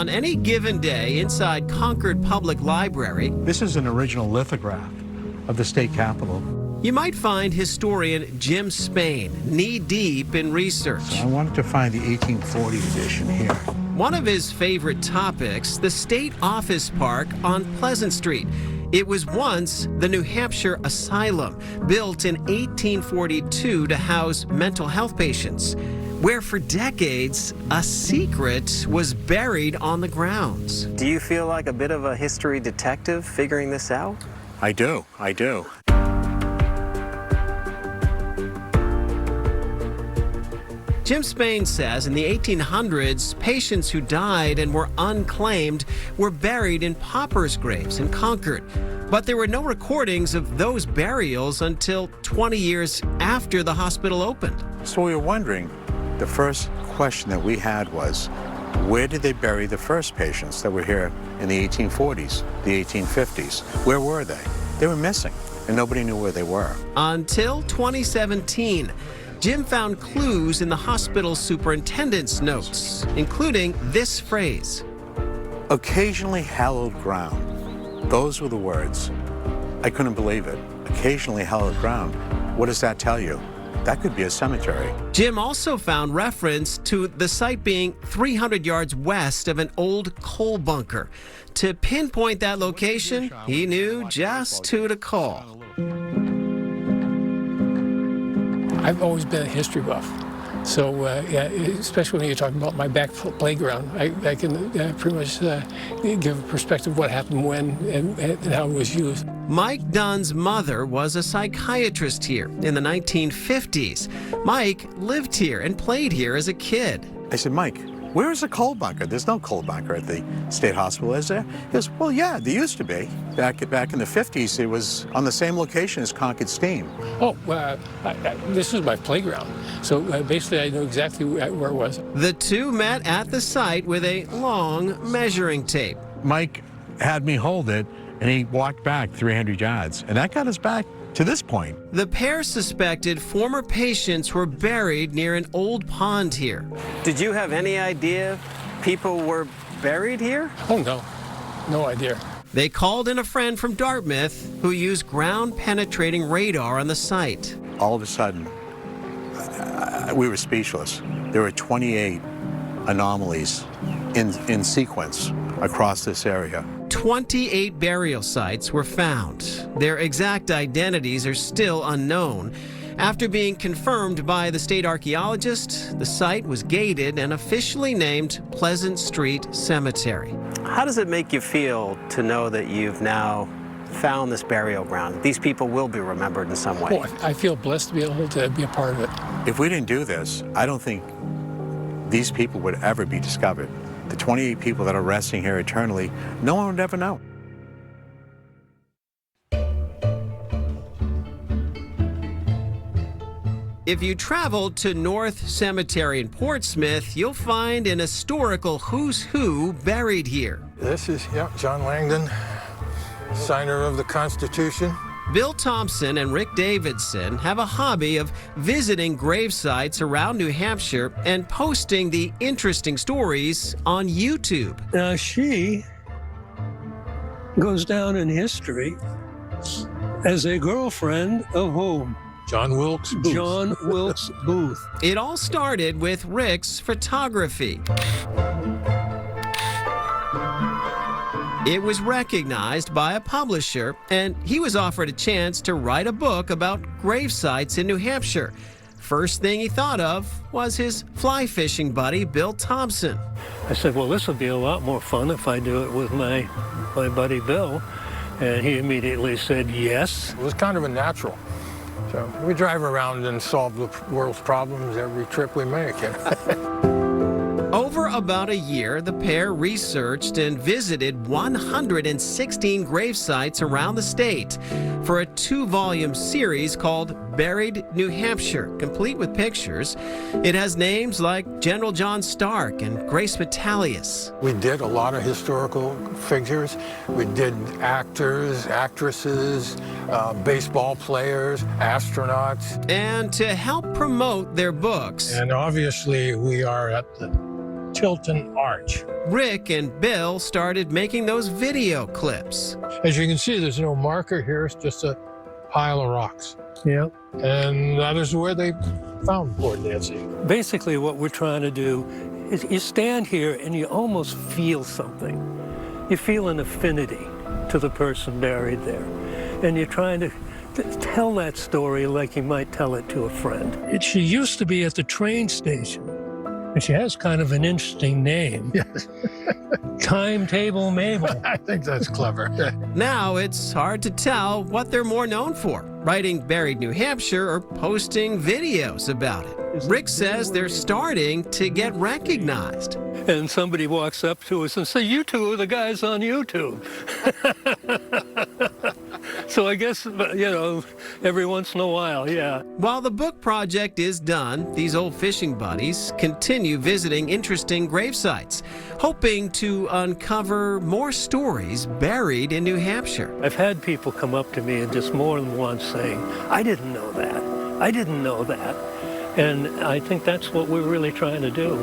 On any given day inside Concord Public Library, This is an original lithograph of the state capitol. you might find historian Jim Spain knee-deep in research. I wanted to find the 1840 edition here. One of his favorite topics, the State Office Park on Pleasant Street. It was once the New Hampshire Asylum, built in 1842 to house mental health patients, where for decades a secret was buried on the grounds. Do you feel like a bit of a history detective figuring this out? I do. Jim Spain says in the 1800s, patients who died and were unclaimed were buried in paupers' graves in Concord. But there were no recordings of those burials until 20 years after the hospital opened. So we were wondering, the first question that we had was, where did they bury the first patients that were here in the 1840s, the 1850s? Where were they? They were missing, and nobody knew where they were. Until 2017. Jim found clues in the hospital superintendent's notes, including this phrase. Occasionally hallowed ground. Those were the words. I couldn't believe it. Occasionally hallowed ground. What does that tell you? That could be a cemetery. Jim also found reference to the site being 300 yards west of an old coal bunker. To pinpoint that location, he knew just who to call. I've always been a history buff, so yeah, especially when you're talking about my back playground, I can pretty much give a perspective of what happened when and how it was used. Mike Dunn's mother was a psychiatrist here in the 1950s. Mike lived here and played here as a kid. I said, Mike, where is the coal bunker? There's no coal bunker at the state hospital, is there? He goes, well, yeah, there used to be. Back in the 50s, it was on the same location as Concord Steam. Oh, this is my playground. So basically, I know exactly where it was. The two met at the site with a long measuring tape. Mike had me hold it, and he walked back 300 yards, and that got us back to this point. The pair suspected former patients were buried near an old pond here. Did you have any idea people were buried here? Oh, no idea. They called in a friend from Dartmouth who used ground-penetrating radar on the site. All of a sudden, we were speechless. There were 28 anomalies in sequence across this area. 28 burial sites were found. Their exact identities are still unknown. After being confirmed by the state archaeologist, the site was gated and officially named Pleasant Street Cemetery. How does it make you feel to know that you've now found this burial ground? These people will be remembered in some way. Oh, I feel blessed to be able to be a part of it. If we didn't do this, I don't think these people would ever be discovered. The 28 people that are resting here eternally, no one would ever know. If you travel to North Cemetery in Portsmouth, you'll find an historical who's who buried here. This is, John Langdon, signer of the Constitution. Bill Thompson and Rick Davidson have a hobby of visiting grave sites around New Hampshire and posting the interesting stories on YouTube. Now, she goes down in history as a girlfriend of whom? John Wilkes Booth. John Wilkes Booth. It all started with Rick's photography. It was recognized by a publisher, and he was offered a chance to write a book about grave sites in New Hampshire. First thing he thought of was his fly fishing buddy, Bill Thompson. I said, well, this will be a lot more fun if I do it with my buddy Bill. And he immediately said yes. It was kind of a natural. So we drive around and solve the world's problems every trip we make. Over about a year, the pair researched and visited 116 grave sites around the state for a 2-volume series called Buried New Hampshire, complete with pictures. It has names like General John Stark and Grace Metalius. We did a lot of historical figures. We did actors, actresses, baseball players, astronauts. And to help promote their books, And obviously we are at the Tilton Arch. Rick and Bill started making those video clips. As you can see, there's no marker here. It's just a pile of rocks. Yeah. And that is where they found poor Nancy. Basically, what we're trying to do is you stand here and you almost feel something. You feel an affinity to the person buried there. And you're trying to tell that story like you might tell it to a friend. She used to be at the train station. And she has kind of an interesting name. Yes. Timetable Mabel. I think that's clever. Now it's hard to tell what they're more known for, writing Buried New Hampshire or posting videos about it. Rick says they're starting to get recognized. And somebody walks up to us and says, "You two are the guys on YouTube." So I guess, you know, every once in a while, yeah. While the book project is done, these old fishing buddies continue visiting interesting grave sites, hoping to uncover more stories buried in New Hampshire. I've had people come up to me and just more than once saying, "I didn't know that. I didn't know that." And I think that's what we're really trying to do.